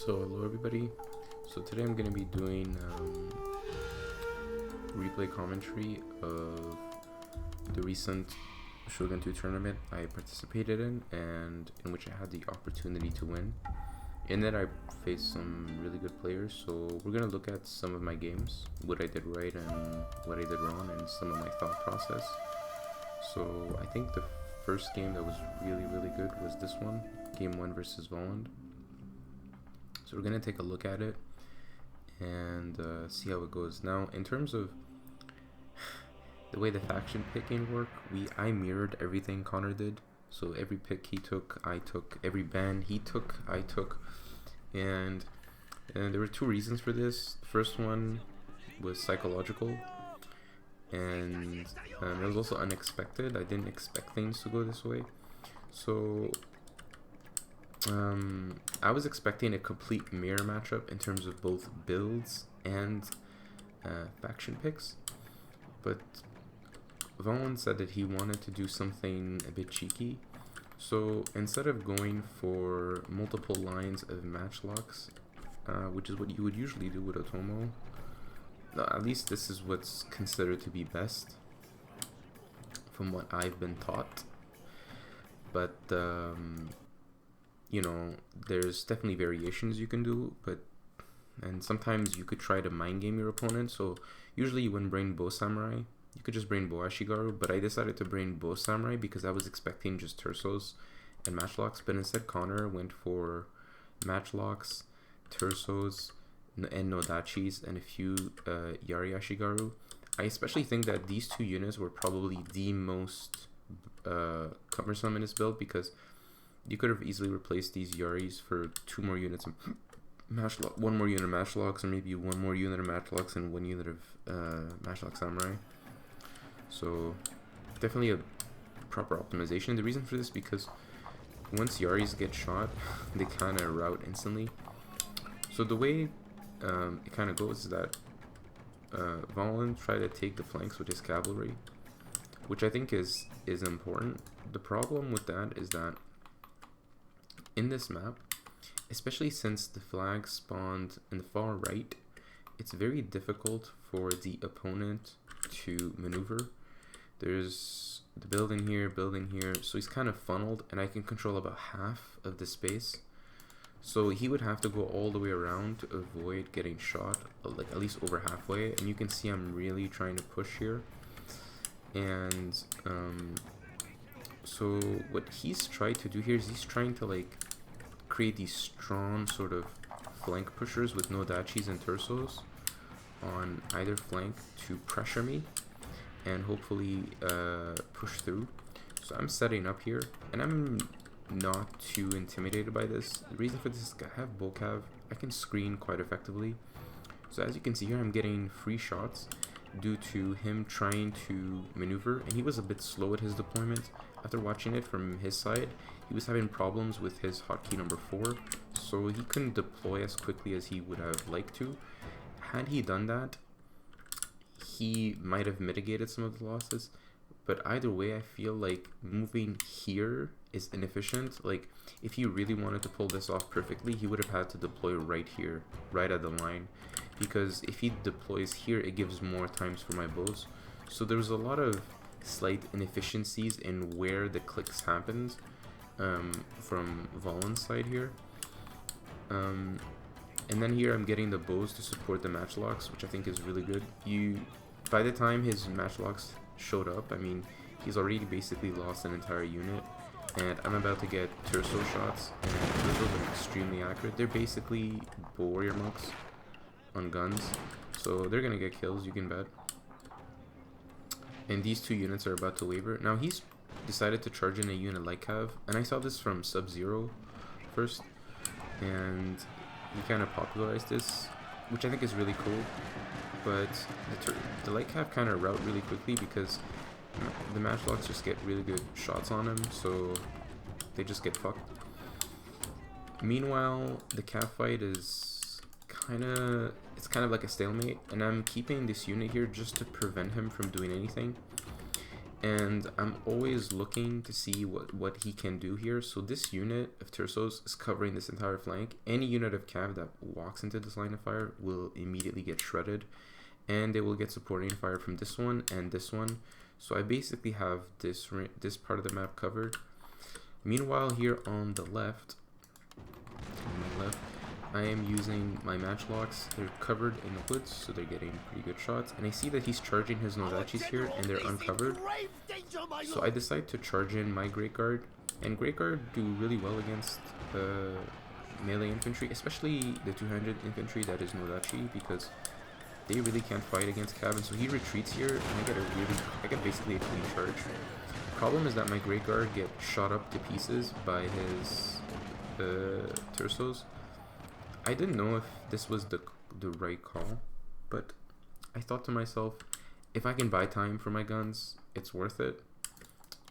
So hello everybody. So today I'm going to be doing replay commentary of the recent Shogun 2 tournament I participated in and in which I had the opportunity to win. In that I faced some really good players, so we're going to look at some of my games, what I did right and what I did wrong, and some of my thought process. So I think the first game that was really good was this one, game 1 versus Volund. So we're going to take a look at it and see how it goes. Now, in terms of the way the faction picking worked, I mirrored everything Connor did. So every pick he took, I took. Every ban he took, I took. And there were two reasons for this. The first one was psychological, and it was also unexpected. I didn't expect things to go this way. So I was expecting a complete mirror matchup in terms of both builds and faction picks, but Volund said that he wanted to do something a bit cheeky. So instead of going for multiple lines of matchlocks, which is what you would usually do with Otomo, at least this is what's considered to be best from what I've been taught. But you know, there's definitely variations you can do, and sometimes you could try to mind game your opponent. So usually you wouldn't bring Bow Samurai. You could just bring Bow Ashigaru, but I decided to bring Bow Samurai because I was expecting just Tersos and Matchlocks, but instead Connor went for Matchlocks, Tersos, and Nodachis, and a few Yari Ashigaru. I especially think that these two units were probably the most cumbersome in this build, because you could have easily replaced these Yaris for 2 more units of Matchlock, 1 more unit of Matchlocks, or maybe 1 more unit of Matchlocks and 1 unit of Matchlock Samurai. So definitely a proper optimization. The reason for this, because once Yaris get shot, they kind of rout instantly. So the way it kind of goes is that Volund try to take the flanks with his cavalry, which I think is important. The problem with that is that in this map, especially since the flag spawned in the far right, it's very difficult for the opponent to maneuver. There's the building here, so he's kind of funneled, and I can control about half of the space. So he would have to go all the way around to avoid getting shot, like at least over halfway. And you can see I'm really trying to push here. And so what he's tried to do here is he's trying to like create these strong sort of flank pushers with Nodachis and Tersos on either flank to pressure me and hopefully push through. So I'm setting up here, and I'm not too intimidated by this. The reason for this is I have Volcav. I can screen quite effectively. So as you can see here, I'm getting free shots due to him trying to maneuver, and he was a bit slow at his deployment. After watching it from his side, he was having problems with his hotkey number 4, so he couldn't deploy as quickly as he would have liked to. Had he done that, he might have mitigated some of the losses, but either way I feel like moving here is inefficient. Like, if he really wanted to pull this off perfectly, he would have had to deploy right here, right at the line, because if he deploys here, it gives more times for my bows. So there was a lot of slight inefficiencies in where the clicks happened from Volund's side here. And then here I'm getting the bows to support the matchlocks, which I think is really good. By the time his matchlocks showed up, I mean, he's already basically lost an entire unit, and I'm about to get Terso shots, and those are extremely accurate. They're basically warrior monks on guns, so they're gonna get kills, you can bet. And these 2 units are about to waver. Now he's decided to charge in a unit like Cav, and I saw this from Sub-Zero first, and he kind of popularized this, which I think is really cool. But the light Cav kind of rout really quickly because the matchlocks just get really good shots on him, so they just get fucked. Meanwhile, the Cav fight is kind of like a stalemate, and I'm keeping this unit here just to prevent him from doing anything. and I'm always looking to see what he can do here. So this unit of Tersos is covering this entire flank. Any unit of cav that walks into this line of fire will immediately get shredded, and they will get supporting fire from this one and this one. So I basically have this part of the map covered. Meanwhile, here on the left, I am using my matchlocks. They're covered in the woods, so they're getting pretty good shots. And I see that he's charging his Nodachis here, and they're uncovered. So I decide to charge in my Great Guard. And Great Guard do really well against melee infantry, especially the 200 infantry that is Nodachi, because they really can't fight against cav. And so he retreats here, and I get basically a clean charge. Problem is that my Great Guard get shot up to pieces by his Tersos. I didn't know if this was the right call, but I thought to myself, if I can buy time for my guns, it's worth it.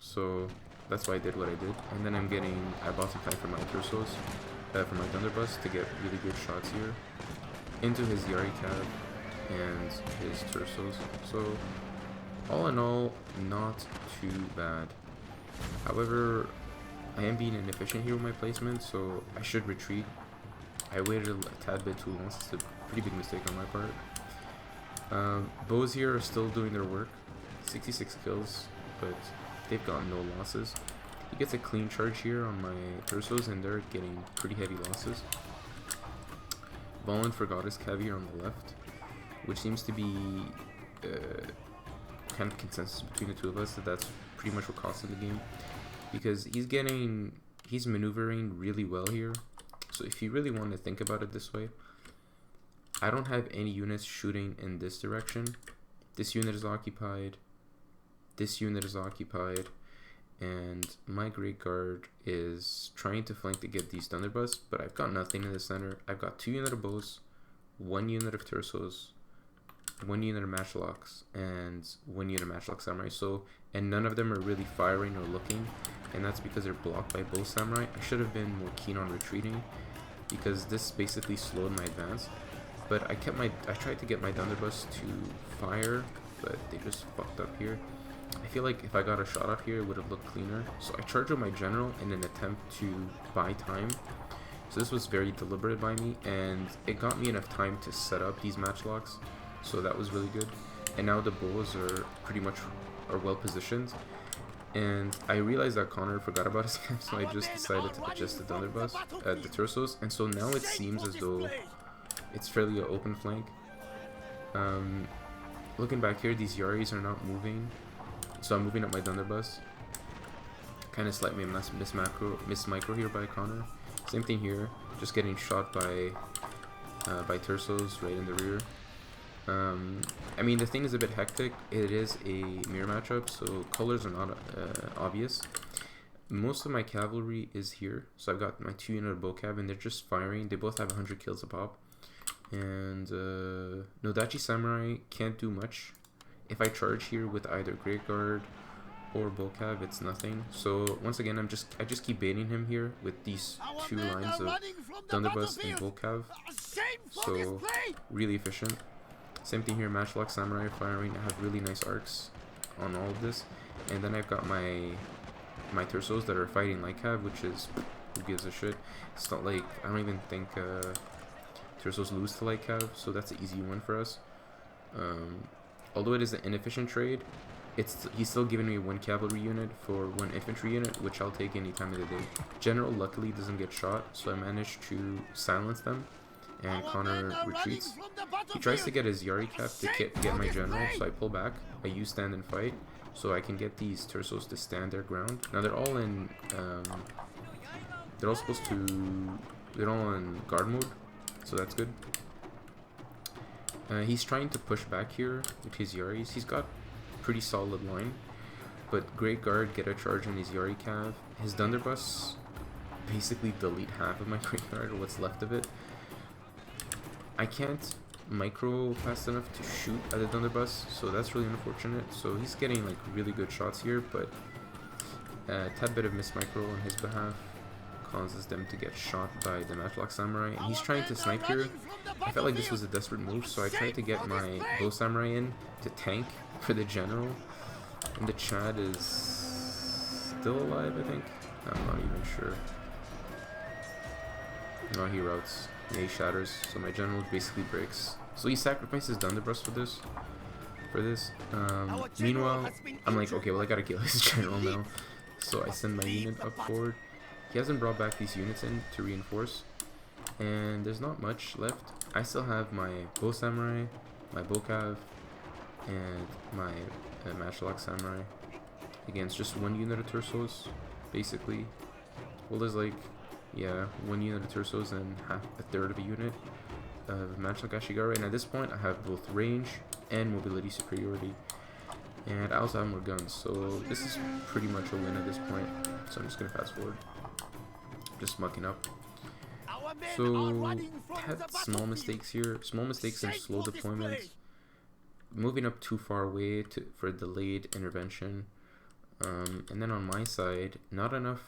So that's why I did what I did. And then I bought some time for my Tersos, for my Thunderbuss to get really good shots here into his Yari Cav and his Tersos. So all in all, not too bad. However, I am being inefficient here with my placement, so I should retreat. I waited a tad bit too long. It's a pretty big mistake on my part. Bows here are still doing their work. 66 kills, but they've gotten no losses. He gets a clean charge here on my Tersos, and they're getting pretty heavy losses. Volund forgot his cav here on the left, which seems to be kind of consensus between the two of us that that's pretty much what cost him the game, because he's maneuvering really well here. So if you really want to think about it this way, I don't have any units shooting in this direction. This unit is occupied. This unit is occupied. And my Great Guard is trying to flank to get these Thunderbuss, but I've got nothing in the center. I've got 2 units of bows, 1 unit of Tersos, 1 unit of matchlocks, and 1 unit of matchlock samurai. So, and none of them are really firing or looking, and that's because they're blocked by both samurai. I should have been more keen on retreating, because this basically slowed my advance. But I tried to get my Thunderbuss to fire, but they just fucked up here. I feel like if I got a shot off here, it would have looked cleaner. So I charged with my general in an attempt to buy time. So this was very deliberate by me, and it got me enough time to set up these matchlocks. So that was really good. And now the bows are pretty much well positioned. And I realized that Connor forgot about his camp, so I just decided to adjust the Thunderbuss, the Tersos. And so now it seems as though it's fairly an open flank. Looking back here, these Yaris are not moving. So I'm moving up my Thunderbuss. Kind of slightly miss micro here by Connor. Same thing here, just getting shot by Tersos right in the rear. I mean, the thing is a bit hectic. It is a mirror matchup, so colors are not obvious. Most of my cavalry is here, so I've got my 2 unit of bow cav, and they're just firing. They both have 100 kills a pop. And Nodachi Samurai can't do much. If I charge here with either Great Guard or bow cav, it's nothing. So once again, I just keep baiting him here with these 2 lines of Thunderbuss and bow cav. So really efficient. Same thing here, Matchlock Samurai firing. I have really nice arcs on all of this. And then I've got my Tersos that are fighting light cav, which is, who gives a shit. It's not like, I don't even think Tersos lose to light cav, so that's an easy one for us. Although it is an inefficient trade, he's still giving me 1 cavalry unit for 1 infantry unit, which I'll take any time of the day. General luckily doesn't get shot, so I managed to silence them, and Connor retreats. He tries to get his Yari cap to get my general, so I pull back. I use stand and fight, so I can get these Tersos to stand their ground. Now they're all in, they're all in guard mode, so that's good. He's trying to push back here with his Yaris. He's got pretty solid line, but Great Guard get a charge on his Yari cav. His Thunderbuss basically delete half of my Great Guard, or what's left of it. I can't micro fast enough to shoot at the Thunderbuss, so that's really unfortunate. So he's getting like really good shots here, but a tad bit of miss micro on his behalf causes them to get shot by the Matchlock Samurai, and he's trying to snipe here. I felt like this was a desperate move, so I tried to get my Bow Samurai in to tank for the general, And the Chad is still alive, I think. I'm not even sure. No, he routs. Yeah, he shatters. So my general basically breaks. So he sacrifices Thunderburst for this. Meanwhile, I'm like, okay, well I gotta kill his general now. So I send my unit up forward. He hasn't brought back these units in to reinforce. And there's not much left. I still have my Bow Samurai, my Bow Cav, and my Matchlock Samurai against just one unit of Tersos, basically. Well, there's like, yeah, one unit of Tersos and a third of a unit of Matchlock Ashigaru. And at this point, I have both range and mobility superiority. And I also have more guns, so this is pretty much a win at this point. So I'm just gonna fast forward. Just mucking up. So, had small mistakes here. Small mistakes and slow deployment. Moving up too far away for delayed intervention. And then on my side, not enough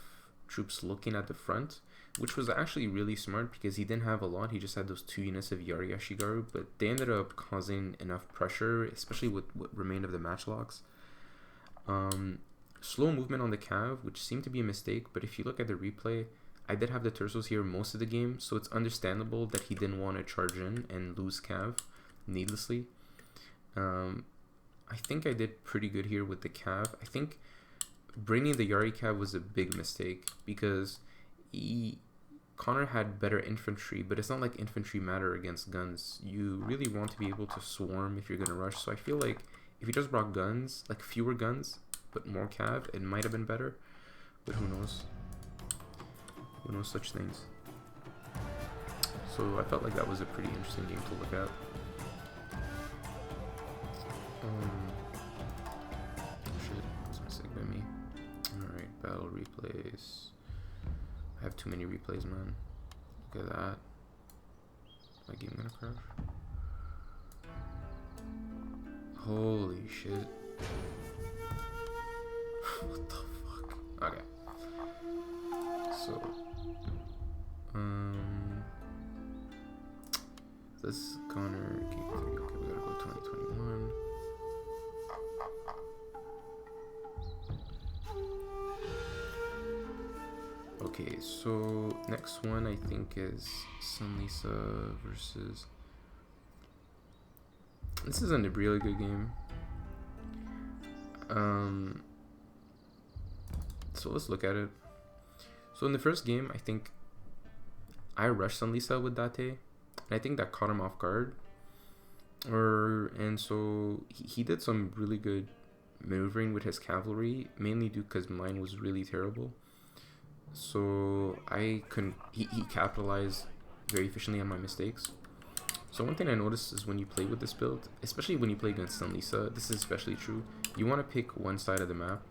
troops looking at the front, which was actually really smart because he didn't have a lot. He just had those 2 units of Yari Ashigaru, but they ended up causing enough pressure, especially with what remained of the matchlocks. Slow movement on the Cav, which seemed to be a mistake, but if you look at the replay, I did have the Tersos here most of the game, so it's understandable that he didn't want to charge in and lose Cav needlessly. I think I did pretty good here with the Cav. I think bringing the Yari Cav was a big mistake because Connor had better infantry, but it's not like infantry matter against guns. You really want to be able to swarm if you're going to rush, so I feel like if he just brought guns, like fewer guns, but more Cav, it might have been better, but who knows? Who knows such things? So I felt like that was a pretty interesting game to look at. Shit, that's a mistake by me. Alright, battle replays. I have too many replays, man. Look at that. Is my game gonna crash? Holy shit. What the fuck? Okay. So, this Connor game 3. Okay, we gotta go 2021. Okay, so next one I think is Sunlisa versus. This isn't a really good game. So let's look at it. So in the first game, I think I rushed Sunlisa with Date, and I think that caught him off guard. And so he did some really good maneuvering with his cavalry, mainly due because mine was really terrible. So he capitalized very efficiently on my mistakes. So one thing I noticed is when you play with this build, especially when you play against Sunlisa, this is especially true, you want to pick one side of the map.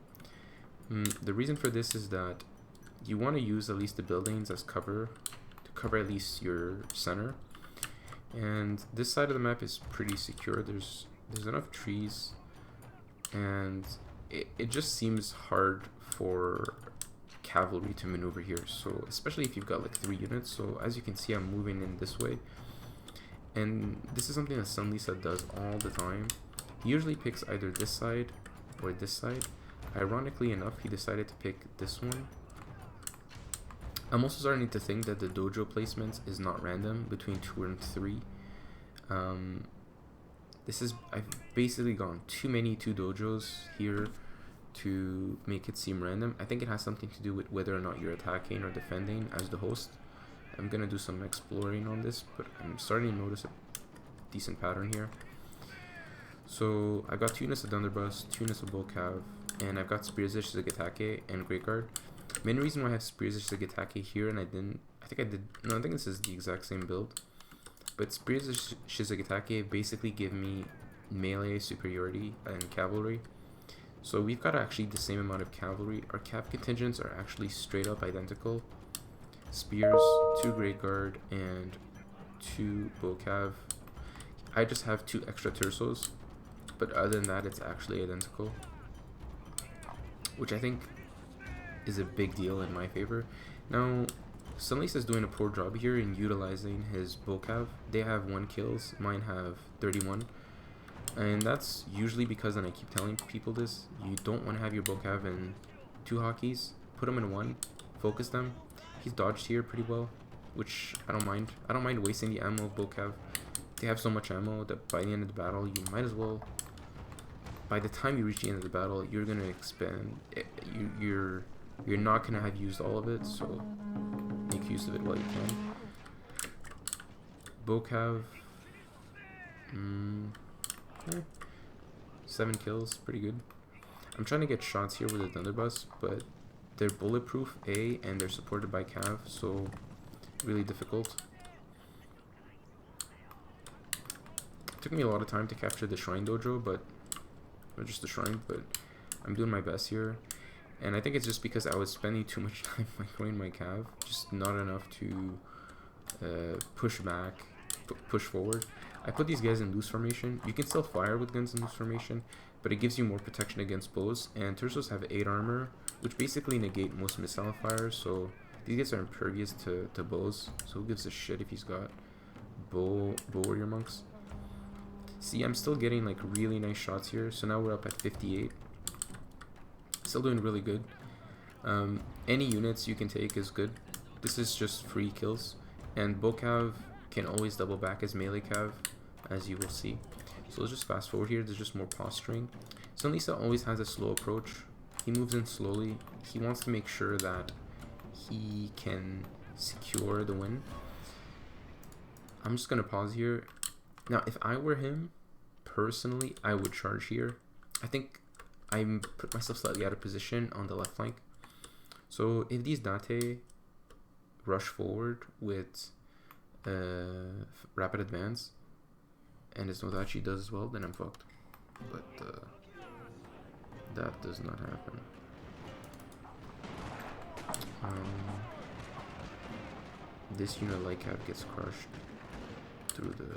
The reason for this is that you want to use at least the buildings as cover, to cover at least your center. And this side of the map is pretty secure. There's enough trees, and it just seems hard for cavalry to maneuver here. So especially if you've got like 3 units. So as you can see, I'm moving in this way. And this is something that Sunlisa does all the time. He usually picks either this side or this side. Ironically enough, he decided to pick this one. I'm also starting to think that the dojo placements is not random between 2 and 3. I've basically gone too many 2 dojos here to make it seem random. I think it has something to do with whether or not you're attacking or defending as the host. I'm gonna do some exploring on this, but I'm starting to notice a decent pattern here. So I've got 2 units of Thunderburst, 2 units of Volcav, and I've got Spears Shizagatake and Great Guard. Main reason why I have Spears Shizagatake here, and I think this is the exact same build. But Spears Shizagatake basically give me melee superiority and cavalry. So we've got actually the same amount of cavalry. Our cap contingents are actually straight up identical. Spears, 2 Great Guard, and 2 Volcav. I just have 2 extra Tersos, but other than that, it's actually identical, which I think is a big deal in my favor. Now, Sunlisa is doing a poor job here in utilizing his Volcav. They have 1 kills, mine have 31. And that's usually because, and I keep telling people this, you don't want to have your Bokav in 2 hotkeys. Put them in 1, focus them. He's dodged here pretty well, which I don't mind. I don't mind wasting the ammo of Bokav. They have so much ammo that by the end of the battle, you might as well, by the time you reach the end of the battle, you're gonna expend. You're not gonna have used all of it, so make use of it while you can. Bokav, 7 kills, pretty good. I'm trying to get shots here with a Thunderburst, but they're bulletproof A and they're supported by Cav, so really difficult. It took me a lot of time to capture the Shrine Dojo, or just the Shrine, but I'm doing my best here. And I think it's just because I was spending too much time microing my Cav, just not enough to push back, push forward. I put these guys in loose formation. You can still fire with guns in loose formation, but it gives you more protection against bows. And Tersos have 8 armor, which basically negate most missile fires, so these guys are impervious to bows. So who gives a shit if he's got bow warrior monks? See, I'm still getting like really nice shots here. So now we're up at 58. Still doing really good. Any units you can take is good. This is just free kills. And Bokav can always double back as melee cav, as you will see. So let's just fast forward here. There's just more posturing. Sunlisa always has a slow approach. He moves in slowly. He wants to make sure that he can secure the win. I'm just gonna pause here. Now, if I were him, personally, I would charge here. I think I put myself slightly out of position on the left flank. So if these Date rush forward with rapid advance, and his Nodachi does as well, then I'm fucked. But that does not happen. This unit like Cav gets crushed through the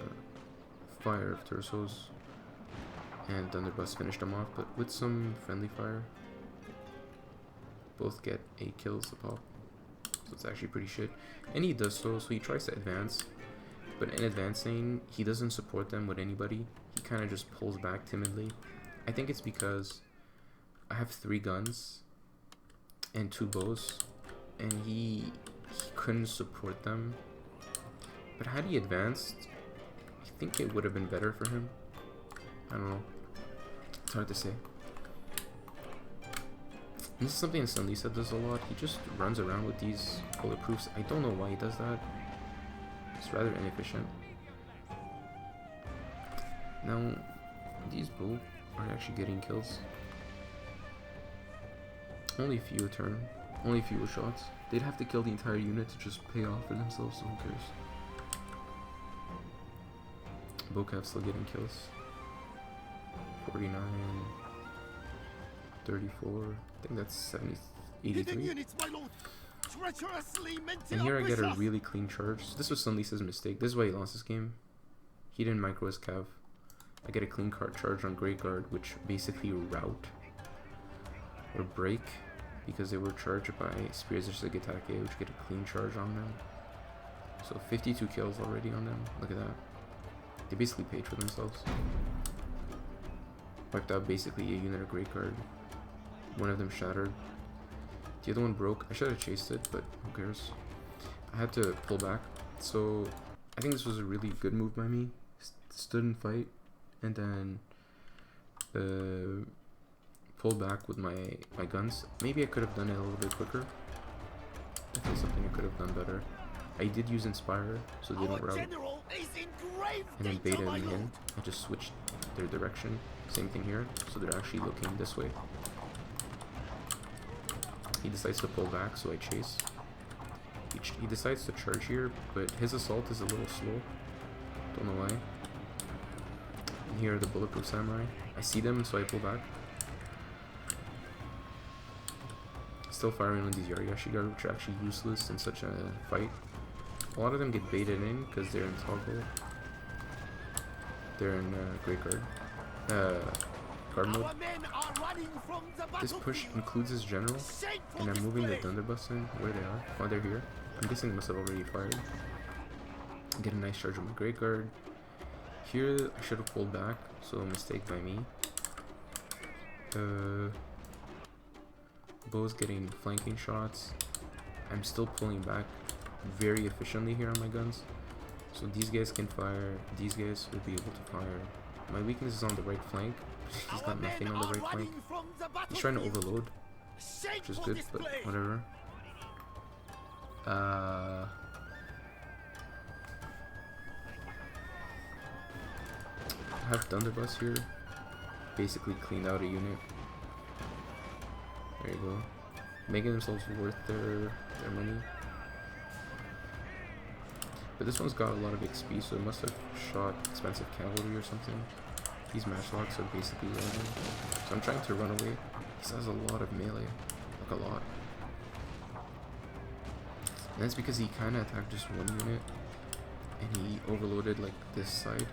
fire of Tersos, and Thunderburst finished them off, but with some friendly fire. Both get 8 kills a pop, so it's actually pretty shit. And he does so he tries to advance, but in advancing, he doesn't support them with anybody. He kind of just pulls back timidly. I think it's because I have 3 guns and 2 bows, and he couldn't support them. But had he advanced, I think it would have been better for him. I don't know. It's hard to say. This is something that Sunlisa does a lot. He just runs around with these bulletproofs. I don't know why he does that. It's rather inefficient. Now, these both are actually getting kills. Only a few a turn. Only a few shots. They'd have to kill the entire unit to just pay off for themselves, so who cares? Bokav's still getting kills. 49, 34, I think that's 70, 83. And here I get a really clean charge. So this was Sunlisa's mistake. This is why he lost this game. He didn't micro his cav. I get a clean card charge on Grey Guard, which basically rout or break because they were charged by Spears of Sagatake, which get a clean charge on them. So 52 kills already on them. Look at that. They basically paid for themselves. Wiped out basically a unit of Grey Guard. One of them shattered. The other one broke. I should have chased it, but who cares? I had to pull back. So I think this was a really good move by me. Stood and fight, and then pulled back with my guns. Maybe I could have done it a little bit quicker. Definitely something I could have done better. I did use Inspire, so they don't rout. And then beta me in. I just switched their direction. Same thing here. So they're actually looking this way. He decides to pull back, so I chase. He decides to charge here, but his assault is a little slow. Don't know why. And here are the Bulletproof Samurai. I see them, so I pull back. Still firing on these Yariyashi Guard, which are actually useless in such a fight. A lot of them get baited in because they're in toggle. They're in Great Guard. Guard mode. This push includes his general, and I'm moving the Thunderbusts in where they are. Oh, they're here. I'm guessing they must have already fired. Get a nice charge on my Great Guard. Here, I should have pulled back, so a mistake by me. Bo's getting flanking shots. I'm still pulling back very efficiently here on my guns. So these guys can fire, these guys will be able to fire. My weakness is on the right flank. He's got nothing on the right flank. He's trying to overload, which is good, but whatever. I have Thunderbuss here. Basically cleaned out a unit. There you go. Making themselves worth their money. But this one's got a lot of XP, so it must have shot expensive cavalry or something. These matchlocks are basically random. So I'm trying to run away. He has a lot of melee. Like a lot. And that's because he kind of attacked just one unit. And he overloaded like this side.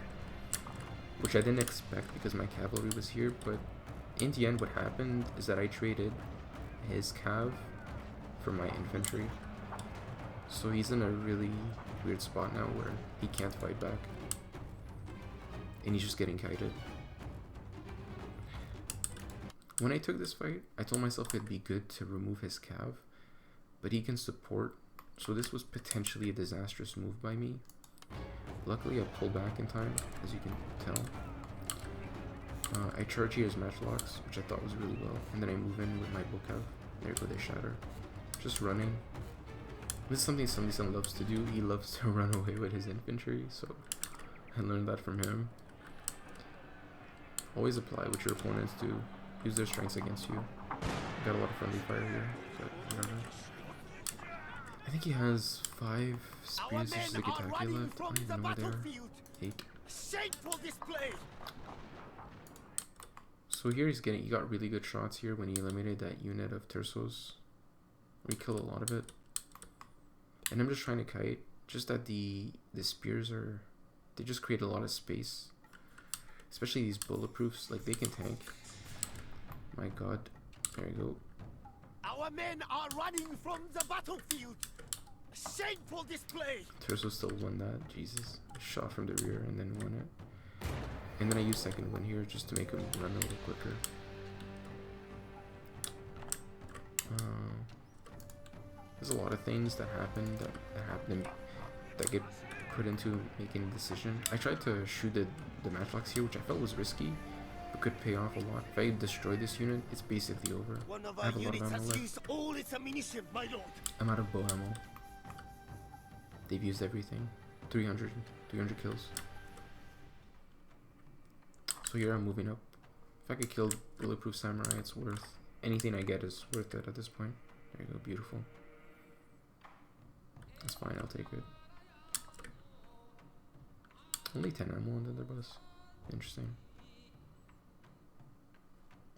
Which I didn't expect because my cavalry was here. But in the end what happened is that I traded his cav for my infantry. So he's in a really weird spot now where he can't fight back. And he's just getting kited. When I took this fight, I told myself it'd be good to remove his cav, but he can support, so this was potentially a disastrous move by me. Luckily I pulled back in time, as you can tell. I charge here as matchlocks, which I thought was really well, and then I move in with my bow cav. There go, they shatter. Just running. This is something Sunny-san loves to do. He loves to run away with his infantry, so I learned that from him. Always apply what your opponents do. Use their strengths against you. Got a lot of friendly fire here, but whatever. I think he has 5 spears just like attack left. I don't even know where they are. 8. So here he got really good shots here when he eliminated that unit of tersos. We killed a lot of it. And I'm just trying to kite. Just that the spears they just create a lot of space. Especially these bulletproofs, like they can tank. My god. There you go. Our men are running from the battlefield. Shameful display. Terso still won that. Jesus. Shot from the rear and then won it. And then I use second one here just to make him run a little quicker. There's a lot of things that happen that get put into making a decision. I tried to shoot the matchlocks here, which I felt was risky, but could pay off a lot. If I destroy this unit, it's basically over. I have a lot of ammo left. All its ammunition, my lord. I'm out of bow ammo. They've used everything. 300 kills. So here I'm moving up. If I could kill Bulletproof Samurai, it's worth anything I get is worth it at this point. There you go, beautiful. That's fine, I'll take it. Only 10 ammo on the other bus. Interesting.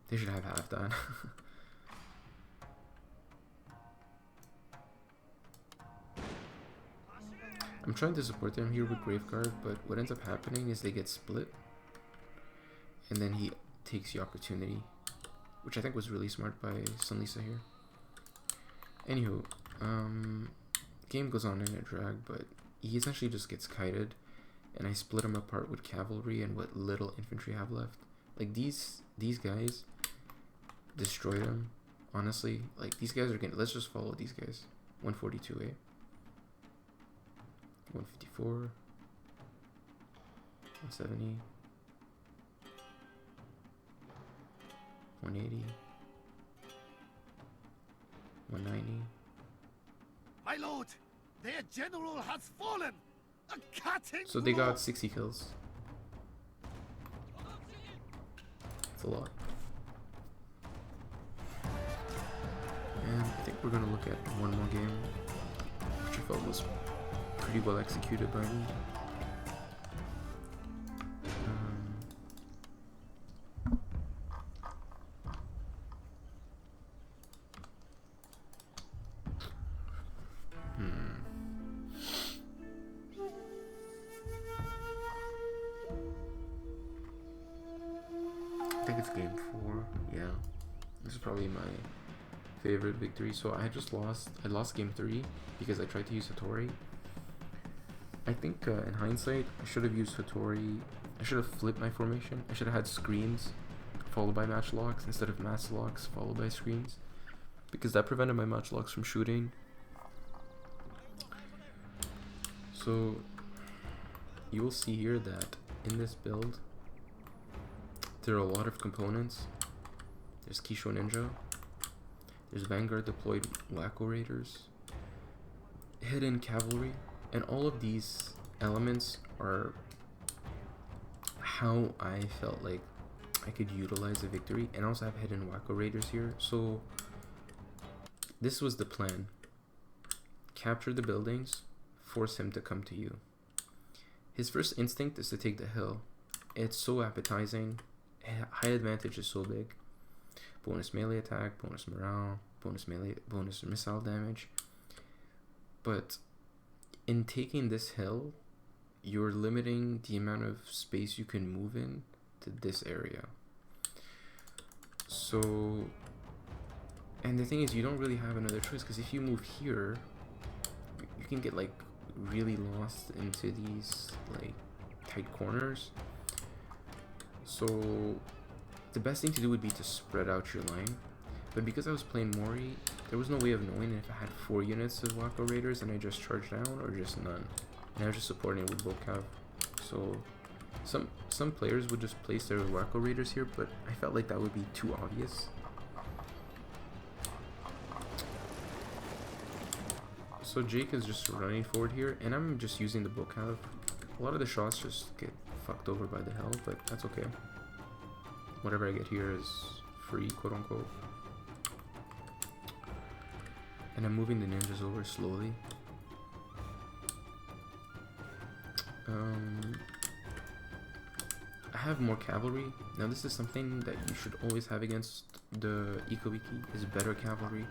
They should have half that. I'm trying to support them here with Graveguard, but what ends up happening is they get split. And then he takes the opportunity, which I think was really smart by Sunlisa here. Anywho, game goes on in a drag, but he essentially just gets kited, and I split him apart with cavalry and what little infantry I have left. Like these guys, destroy them. Honestly, like these guys are getting. Let's just follow these guys. 142, eh? 154, 170. 180, 190. My lord, their general has fallen. A cutting So they got 60 kills. It's a lot. And I think we're gonna look at one more game, which I felt was pretty well executed by me. I think it's game 4. Yeah, this is probably my favorite victory. So I lost game 3 because I tried to use Hattori, I think in hindsight, I should have used Hattori. I should have flipped my formation. I should have had screens followed by match locks instead of match locks followed by screens, because that prevented my match locks from shooting. So you will see here that in this build, there are a lot of components. There's Kisho Ninja. There's Vanguard deployed Wacko Raiders. Hidden Cavalry. And all of these elements are how I felt like I could utilize a victory. And I also have Hidden Wacko Raiders here. So this was the plan. Capture the buildings. Force him to come to you. His first instinct is to take the hill. It's so appetizing. High advantage is so big. Bonus melee attack, bonus morale, bonus melee, bonus missile damage. But in taking this hill, you're limiting the amount of space you can move in to this area. So, and the thing is, you don't really have another choice, because if you move here, you can get like really lost into these like tight corners. So the best thing to do would be to spread out your line, but because I was playing Mori, there was no way of knowing if I had 4 units of Wacko Raiders and I just charged down, or just none, and I was just supporting it with Bocav. So some players would just place their Wacko Raiders here, but I felt like that would be too obvious. So Jake is just running forward here, and I'm just using the Bocav. A lot of the shots just get fucked over by the hell, but that's okay. Whatever I get here is free, quote unquote. And I'm moving the ninjas over slowly. I have more cavalry. Now this is something that you should always have against the Iko-Iki, is better cavalry.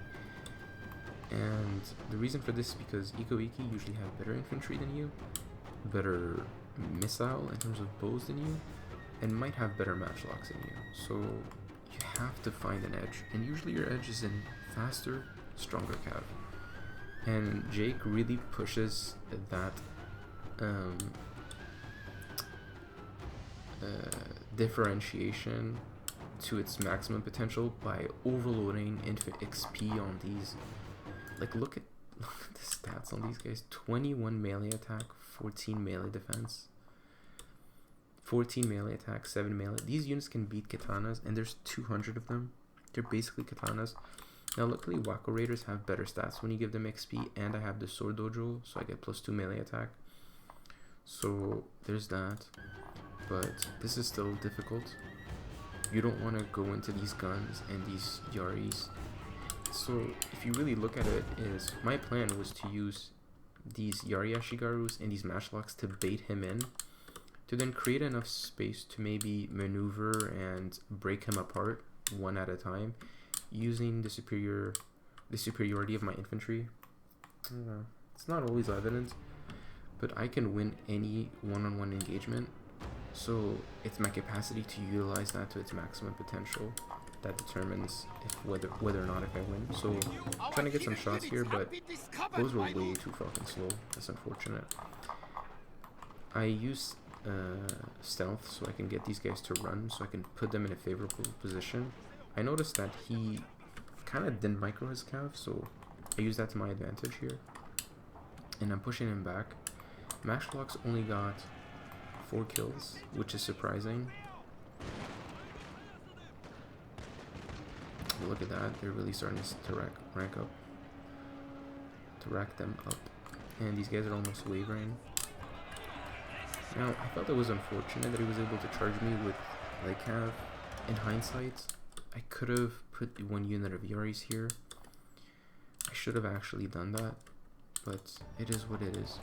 And the reason for this is because Iko-Iki usually have better infantry than you, better missile in terms of bows than you, and might have better matchlocks than you. So you have to find an edge, and usually your edge is in faster, stronger cav. And Jake really pushes that differentiation to its maximum potential by overloading infant XP on these. Like look at the stats on these guys. 21 melee attack, 14 melee defense, 14 melee attack, 7 melee. These units can beat katanas, and there's 200 of them. They're basically katanas. Now luckily Wacko Raiders have better stats when you give them XP, and I have the sword dojo, so I get +2 melee attack. So there's that. But this is still difficult. You don't want to go into these guns and these Yaris. So if you really look at it, is my plan was to use these Yari Ashigarus and these matchlocks to bait him in, to then create enough space to maybe maneuver and break him apart one at a time, using the superiority of my infantry. It's not always evident, but I can win any one-on-one engagement. So it's my capacity to utilize that to its maximum potential that determines whether or not if I win. So I'm trying to get some shots here, but those were way too fucking slow. That's unfortunate. I use stealth so I can get these guys to run, so I can put them in a favorable position. I noticed that he kind of didn't micro his cav, so I use that to my advantage here. And I'm pushing him back. Matchlocks only got 4 kills, which is surprising. Look at that, they're really starting to rack them up. And these guys are almost wavering. Now, I felt it was unfortunate that he was able to charge me with like cav. In hindsight, I could have put 1 unit of Yaris here. I should have actually done that, but it is what it is.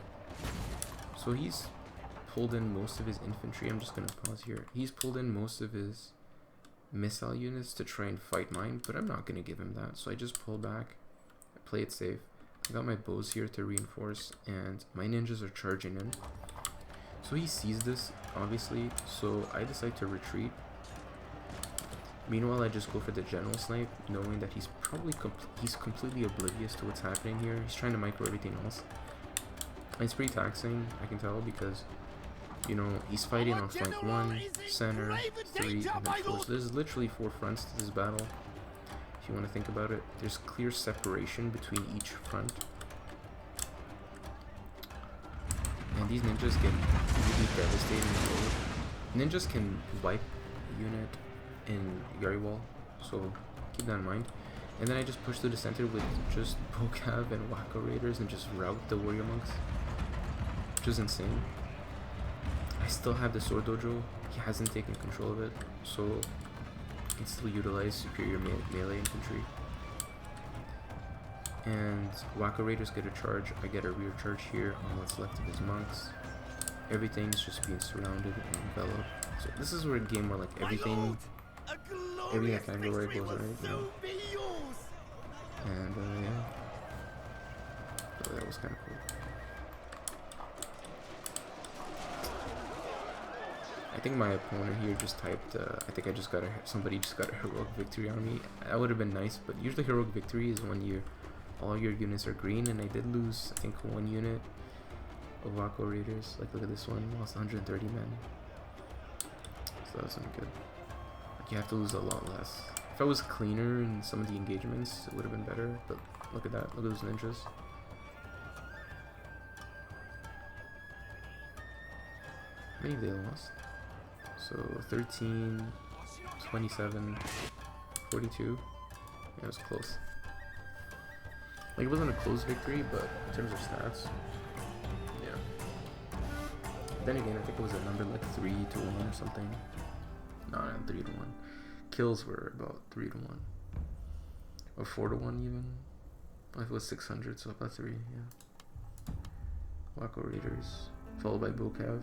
So he's pulled in most of his infantry. I'm just gonna pause here. He's pulled in most of his missile units to try and fight mine, but I'm not gonna give him that. So I just pull back, I play it safe. I got my bows here to reinforce, and my ninjas are charging in. So he sees this, obviously, so I decide to retreat. Meanwhile, I just go for the general snipe, knowing that he's probably completely oblivious to what's happening here. He's trying to micro everything else. It's pretty taxing, I can tell, because, you know, he's fighting on flank 1, center, 3, and then 4. So there's literally 4 fronts to this battle. If you want to think about it, there's clear separation between each front. And these ninjas get really devastating. Ninjas can wipe a unit in Yari Wall, so keep that in mind. And then I just push through the center with just Bokav and Wacko Raiders and just route the Warrior Monks, which is insane. I still have the Sword Dojo. He hasn't taken control of it, so I can still utilize superior melee infantry. And Wacko Raiders get a charge. I get a rear charge here on what's left of his monks. Everything's just being surrounded and enveloped. So this is where a game where like everything that can go right goes right. You know? And yeah, so that was kind of cool. I think my opponent here just typed, I think I just got somebody just got a heroic victory on me. That would have been nice, but usually heroic victory is when all your units are green, and I did lose, I think, 1 unit of Wacko Raiders. Like, look at this one, lost 130 men. So that wasn't good. Like, you have to lose a lot less. If I was cleaner in some of the engagements, it would have been better, but look at that, look at those ninjas. How many have they lost? So 13, 27, 42. Yeah, it was close. Like, it wasn't a close victory, but in terms of stats, yeah. Then again, I think it was a number like 3-1 or something. No, 3-1. Kills were about 3-1. Or 4-1 even. I think it was 600, so about 3, yeah. Wacko Raiders, followed by Bokav.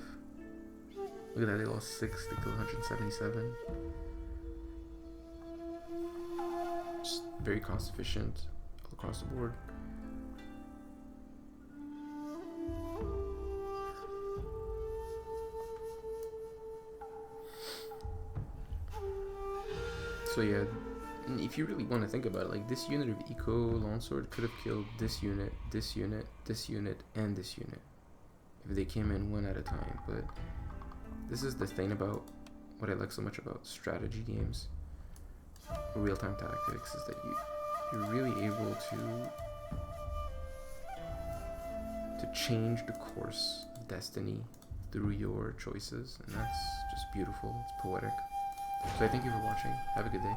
Look at that, they lost 6, they killed 177. Just very cost efficient all across the board. So yeah, if you really want to think about it, like this unit of Eco Longsword could have killed this unit, this unit, this unit, and this unit if they came in one at a time. But this is the thing about what I like so much about strategy games, real-time tactics, is that you're really able to change the course of destiny through your choices, and that's just beautiful. It's poetic. So I thank you for watching. Have a good day.